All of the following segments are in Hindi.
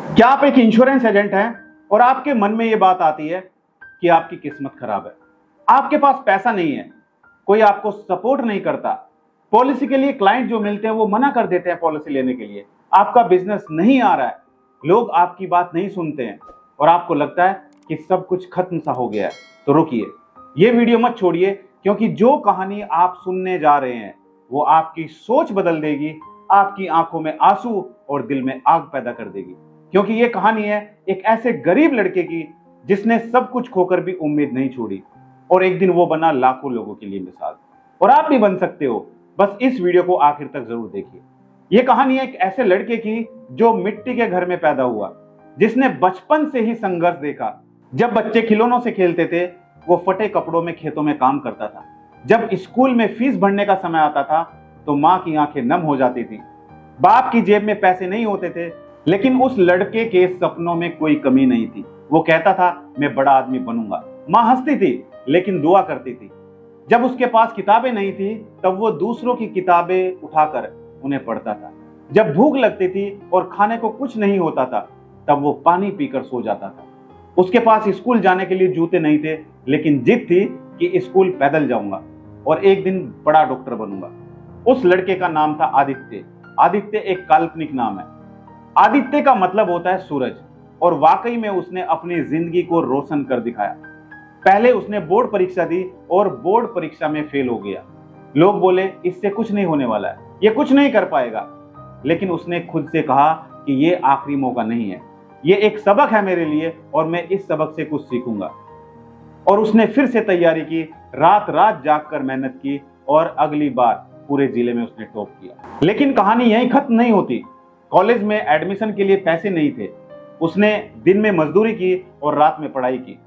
क्या आप एक इंश्योरेंस एजेंट हैं और आपके मन में यह बात आती है कि आपकी किस्मत खराब है, आपके पास पैसा नहीं है, कोई आपको सपोर्ट नहीं करता, पॉलिसी के लिए क्लाइंट जो मिलते हैं वो मना कर देते हैं पॉलिसी लेने के लिए, आपका बिजनेस नहीं आ रहा है, लोग आपकी बात नहीं सुनते हैं और आपको लगता है कि सब कुछ खत्म सा हो गया है, तो रुकिए, ये वीडियो मत छोड़िए, क्योंकि जो कहानी आप सुनने जा रहे हैं वो आपकी सोच बदल देगी, आपकी आंखों में आंसू और दिल में आग पैदा कर देगी। क्योंकि ये कहानी है एक ऐसे गरीब लड़के की जिसने सब कुछ खोकर भी उम्मीद नहीं छोड़ी और एक दिन वो बना लाखों लोगों के लिए मिसाल। और आप भी बन सकते हो, बस इस वीडियो को आखिर तक जरूर देखिए। ये कहानी है एक ऐसे लड़के की जो मिट्टी के घर में पैदा हुआ, जिसने बचपन से ही संघर्ष देखा। जब बच्चे खिलौनों से खेलते थे वो फटे कपड़ों में खेतों में काम करता था। जब स्कूल में फीस भरने का समय आता था तो मां की आंखें नम हो जाती थी। बाप की जेब में पैसे नहीं होते थे, लेकिन उस लड़के के सपनों में कोई कमी नहीं थी। वो कहता था मैं बड़ा आदमी बनूंगा। मां हंसती थी लेकिन दुआ करती थी। जब उसके पास किताबें नहीं थी तब वो दूसरों की किताबें उठाकर उन्हें पढ़ता था। जब भूख लगती थी और खाने को कुछ नहीं होता था तब वो पानी पीकर सो जाता था। उसके पास स्कूल जाने के लिए जूते नहीं थे, लेकिन जिद थी कि स्कूल पैदल जाऊंगा और एक दिन बड़ा डॉक्टर बनूंगा। उस लड़के का नाम था आदित्य। आदित्य एक काल्पनिक नाम है। आदित्य का मतलब होता है सूरज, और वाकई में उसने अपनी जिंदगी को रोशन कर दिखाया। पहले उसने बोर्ड परीक्षा दी और बोर्ड परीक्षा में फेल हो गया। लोग बोले इससे कुछ नहीं होने वाला है, ये कुछ नहीं कर पाएगा, लेकिन उसने खुद से कहा कि ये आखिरी मौका नहीं है, ये एक सबक है मेरे लिए और मैं इस सबक से कुछ सीखूंगा। और उसने फिर से तैयारी की, रात रात जागकर मेहनत की और अगली बार पूरे जिले में उसने टॉप किया। लेकिन कहानी यहीं खत्म नहीं होती। कॉलेज में एडमिशन के लिए पैसे नहीं थे। उसने दिन में मजदूरी की और रात में पढ़ाई की।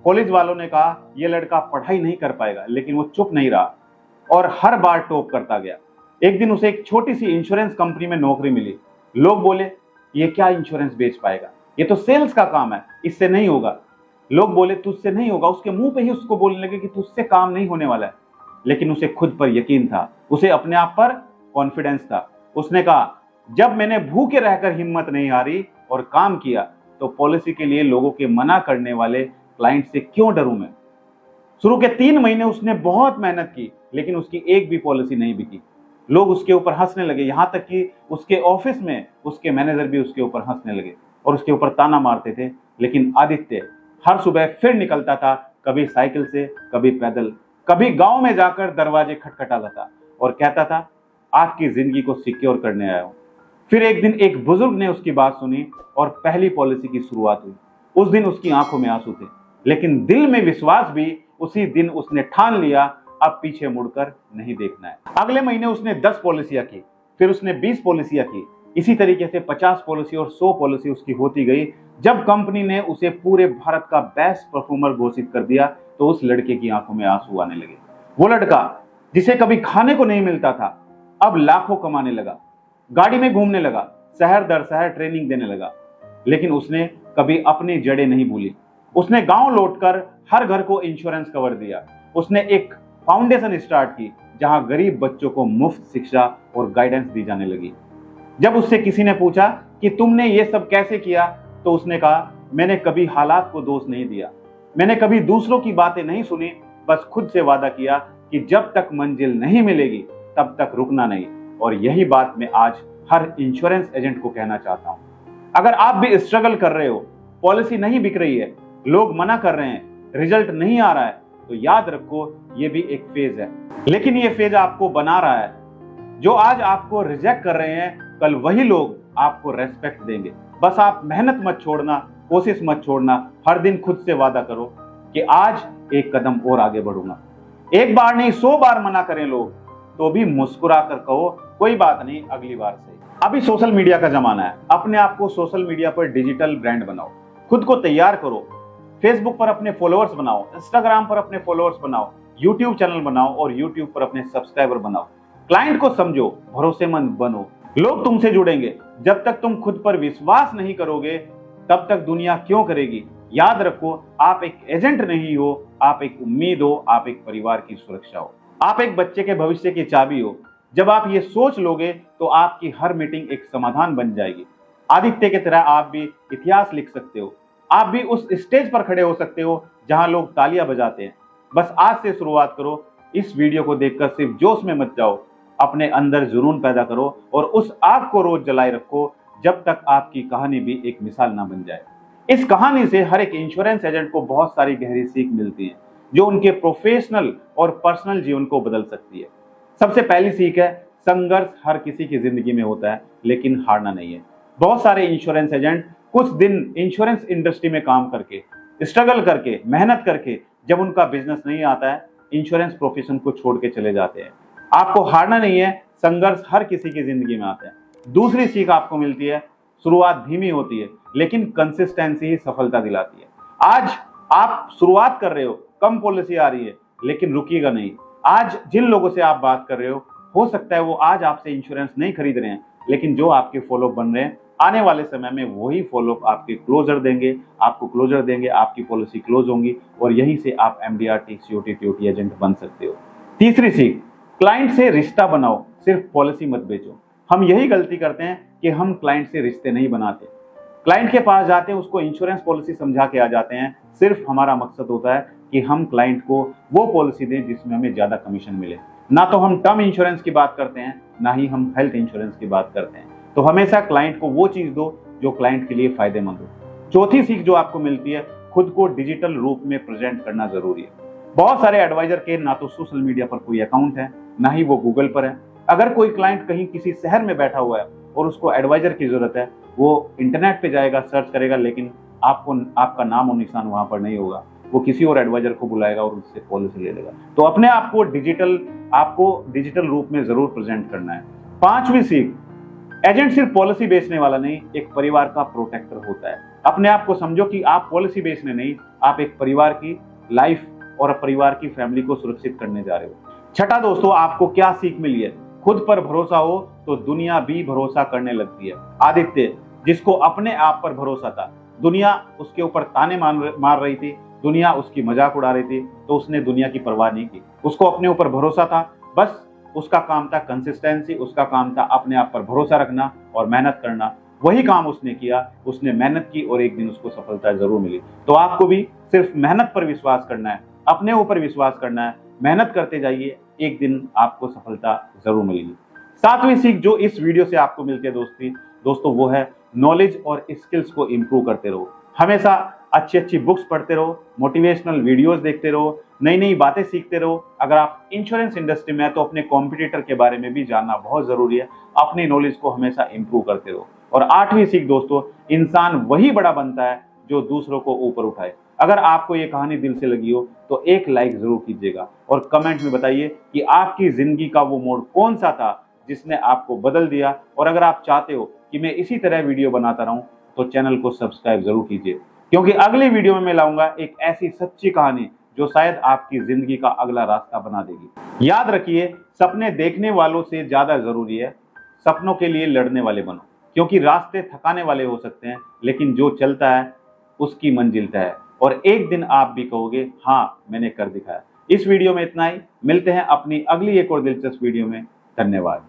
कॉलेज वालों ने कहा यह लड़का पढ़ाई नहीं कर पाएगा, लेकिन वो चुप नहीं रहा और हर बार टॉप करता गया। एक दिन उसे एक छोटी सी इंश्योरेंस कंपनी में नौकरी मिली। लोग बोले ये क्या इंश्योरेंस बेच पाएगा, ये तो सेल्स का काम है, इससे नहीं होगा। लोग बोले तुझसे नहीं होगा, उसके मुंह पे ही उसको बोलने लगे कि तुझसे काम नहीं होने वाला है। लेकिन उसे खुद पर यकीन था, उसे अपने आप पर कॉन्फिडेंस था। उसने कहा जब मैंने भूखे रहकर हिम्मत नहीं हारी और काम किया तो पॉलिसी के लिए लोगों के मना करने वाले क्लाइंट से क्यों डरूं मैं। शुरू के 3 महीने उसने बहुत मेहनत की, लेकिन उसकी एक भी पॉलिसी नहीं बिकी। लोग उसके ऊपर हंसने लगे, यहां तक कि उसके ऑफिस में उसके मैनेजर भी उसके ऊपर हंसने लगे और उसके ऊपर ताना मारते थे। लेकिन आदित्य हर सुबह फिर निकलता था, कभी साइकिल से, कभी पैदल, कभी गांव में जाकर दरवाजे खटखटाता था और कहता था आपकी जिंदगी को सिक्योर करने आया हूं। फिर एक दिन एक बुजुर्ग ने उसकी बात सुनी और पहली पॉलिसी की शुरुआत हुई। उस दिन उसकी आंखों में आंसू थे, लेकिन दिल में विश्वास भी। उसी दिन उसने ठान लिया अब पीछे मुड़कर नहीं देखना है। अगले महीने उसने 10 पॉलिसियां की, फिर उसने 20 पॉलिसियां की। इसी तरीके से 50 पॉलिसी और 100 पॉलिसी उसकी होती गई। जब कंपनी ने उसे पूरे भारत का बेस्ट परफॉर्मर घोषित कर दिया तो उस लड़के की आंखों में आंसू आने लगे। वो लड़का जिसे कभी खाने को नहीं मिलता था अब लाखों कमाने लगा, गाड़ी में घूमने लगा, शहर दर शहर ट्रेनिंग देने लगा। लेकिन उसने कभी अपनी जड़ें नहीं भूली। उसने गांव लौटकर हर घर को इंश्योरेंस कवर दिया। उसने एक फाउंडेशन स्टार्ट की जहां गरीब बच्चों को मुफ्त शिक्षा और गाइडेंस दी जाने लगी। जब उससे किसी ने पूछा कि तुमने ये सब कैसे किया, तो उसने कहा मैंने कभी हालात को दोष नहीं दिया, मैंने कभी दूसरों की बातें नहीं सुनी, बस खुद से वादा किया कि जब तक मंजिल नहीं मिलेगी तब तक रुकना नहीं। और यही बात मैं आज हर इंश्योरेंस एजेंट को कहना चाहता हूं। अगर आप भी स्ट्रगल कर रहे हो, पॉलिसी नहीं बिक रही है, लोग मना कर रहे हैं, रिजल्ट नहीं आ रहा है, तो याद रखो ये भी एक फेज है, लेकिन ये फेज आपको बना रहा है। जो आज आपको रिजेक्ट कर रहे हैं कल वही लोग आपको रेस्पेक्ट देंगे। बस आप मेहनत मत छोड़ना, कोशिश मत छोड़ना। हर दिन खुद से वादा करो कि आज एक कदम और आगे बढ़ूंगा। एक बार नहीं 100 बार मना करें लोग तो भी मुस्कुरा कर कहो कोई बात नहीं, अगली बार से। अभी सोशल मीडिया का जमाना है। अपने आप को सोशल मीडिया पर डिजिटल ब्रांड बनाओ, खुद को तैयार करो। फेसबुक पर अपने फॉलोअर्स बनाओ, इंस्टाग्राम पर अपने फॉलोअर्स बनाओ, यूट्यूब चैनल बनाओ और यूट्यूब पर अपने सब्सक्राइबर बनाओ। क्लाइंट को समझो, भरोसेमंद बनो, लोग तुमसे जुड़ेंगे। जब तक तुम खुद पर विश्वास नहीं करोगे तब तक दुनिया क्यों करेगी। याद रखो आप एक एजेंट नहीं हो, आप एक उम्मीद हो, आप एक परिवार की सुरक्षा हो, आप एक बच्चे के भविष्य की चाबी हो। जब आप ये सोच लोगे तो आपकी हर मीटिंग एक समाधान बन जाएगी, आदित्य की तरह आप भी इतिहास लिख सकते हो। आप भी उस स्टेज पर खड़े हो सकते हो जहां लोग तालियां बजाते हैं। बस आज से शुरुआत करो। इस वीडियो को देखकर सिर्फ जोश में मत जाओ, अपने अंदर जुनून पैदा करो और उस आग को रोज जलाए रखो जब तक आपकी कहानी भी एक मिसाल ना बन जाए। इस कहानी से हर एक इंश्योरेंस एजेंट को बहुत सारी गहरी सीख मिलती है जो उनके प्रोफेशनल और पर्सनल जीवन को बदल सकती है। सबसे पहली सीख है, संघर्ष हर किसी की जिंदगी में होता है लेकिन हारना नहीं है। बहुत सारे इंश्योरेंस एजेंट कुछ दिन इंश्योरेंस इंडस्ट्री में काम करके, स्ट्रगल करके, मेहनत करके जब उनका बिजनेस नहीं आता है, इंश्योरेंस प्रोफेशन को छोड़ के चले जाते हैं। आपको हारना नहीं है, संघर्ष हर किसी की जिंदगी में आता है। दूसरी सीख आपको मिलती है, शुरुआत धीमी होती है लेकिन कंसिस्टेंसी ही सफलता दिलाती है। आज आप शुरुआत कर रहे हो, कम पॉलिसी आ रही है, लेकिन रुकिएगा नहीं। आज जिन लोगों से आप बात कर रहे हो सकता है वो आज आपसे इंश्योरेंस नहीं खरीद रहे हैं, लेकिन जो आपके फॉलोअप बन रहे हैं, आने वाले समय में वही फॉलोअप आपके क्लोजर देंगे, आपको क्लोजर देंगे, आपकी पॉलिसी क्लोज होंगी और यहीं से आप एमडीआरटी, सीओटी, टीओटी एजेंट बन सकते हो। तीसरी सीख, क्लाइंट से रिश्ता बनाओ, सिर्फ पॉलिसी मत बेचो। हम यही गलती करते हैं कि हम क्लाइंट से रिश्ते नहीं बनाते। क्लाइंट के पास जाते हैं, उसको इंश्योरेंस पॉलिसी समझा के आ जाते हैं। सिर्फ हमारा मकसद होता है कि हम क्लाइंट को वो पॉलिसी दें जिसमें हमें ज्यादा कमीशन मिले। ना तो हम टर्म इंश्योरेंस की बात करते हैं, ना ही हम हेल्थ इंश्योरेंस की बात करते हैं। तो हमेशा क्लाइंट को वो चीज दो जो क्लाइंट के लिए फायदेमंद हो। चौथी सीख जो आपको मिलती है, खुद को डिजिटल रूप में प्रेजेंट करना जरूरी है। बहुत सारे एडवाइजर के ना तो सोशल मीडिया पर कोई अकाउंट है, ना ही वो गूगल पर है। अगर कोई क्लाइंट कहीं किसी शहर में बैठा हुआ है और उसको एडवाइजर की जरूरत है, वो इंटरनेट पे जाएगा, सर्च करेगा, लेकिन आपका नाम और निशान वहां पर नहीं होगा। वो किसी और एडवाइजर को बुलाएगा और उससे पॉलिसी ले लेगा। तो अपने आप को डिजिटल रूप में जरूर प्रेजेंट करना है। पांचवी सीख, एजेंट सिर्फ पॉलिसी बेचने वाला नहीं, एक परिवार का प्रोटेक्टर होता है। अपने आप को समझो कि आप पॉलिसी बेचने नहीं, आप एक परिवार की लाइफ और परिवार की फैमिली को सुरक्षित करने जा रहे हो। छठा दोस्तों, आपको क्या सीख मिली है, खुद पर भरोसा हो तो दुनिया भी भरोसा करने लगती है। आदित्य, जिसको अपने आप पर भरोसा था, दुनिया उसके ऊपर ताने मार रही थी, दुनिया उसकी मजाक उड़ा रही थी, तो उसने दुनिया की परवाह नहीं की। उसको अपने ऊपर भरोसा था, बस उसका काम था कंसिस्टेंसी, उसका काम था अपने आप पर भरोसा रखना और मेहनत करना। वही काम उसने किया, उसने मेहनत की और एक दिन उसको सफलता जरूर मिली। तो आपको भी सिर्फ मेहनत पर विश्वास करना है, अपने ऊपर विश्वास करना है, मेहनत करते जाइए, एक दिन आपको सफलता जरूर मिलेगी। सातवीं सीख जो इस वीडियो से आपको मिलती है दोस्तों, वो है नॉलेज और स्किल्स को इंप्रूव करते रहो। हमेशा अच्छी अच्छी बुक्स पढ़ते रहो, मोटिवेशनल वीडियोस देखते रहो, नई नई बातें सीखते रहो। अगर आप इंश्योरेंस इंडस्ट्री में है तो अपने कॉम्पिटिटर के बारे में भी जानना बहुत जरूरी है। अपनी नॉलेज को हमेशा इंप्रूव करते रहो। और आठवीं सीख दोस्तों, इंसान वही बड़ा बनता है जो दूसरों को ऊपर उठाए। अगर आपको ये कहानी दिल से लगी हो तो एक लाइक जरूर कीजिएगा और कमेंट में बताइए कि आपकी जिंदगी का वो मोड़ कौन सा था जिसने आपको बदल दिया। और अगर आप चाहते हो कि मैं इसी तरह वीडियो बनाता रहूं तो चैनल को सब्सक्राइब जरूर कीजिए, क्योंकि अगली वीडियो में मैं लाऊंगा एक ऐसी सच्ची कहानी जो शायद आपकी जिंदगी का अगला रास्ता बना देगी। याद रखिए, सपने देखने वालों से ज्यादा जरूरी है सपनों के लिए लड़ने वाले बनो, क्योंकि रास्ते थकाने वाले हो सकते हैं लेकिन जो चलता है उसकी मंजिल तय है। और एक दिन आप भी कहोगे, हाँ मैंने कर दिखाया। इस वीडियो में इतना ही, मिलते हैं अपनी अगली एक और दिलचस्प वीडियो में। धन्यवाद।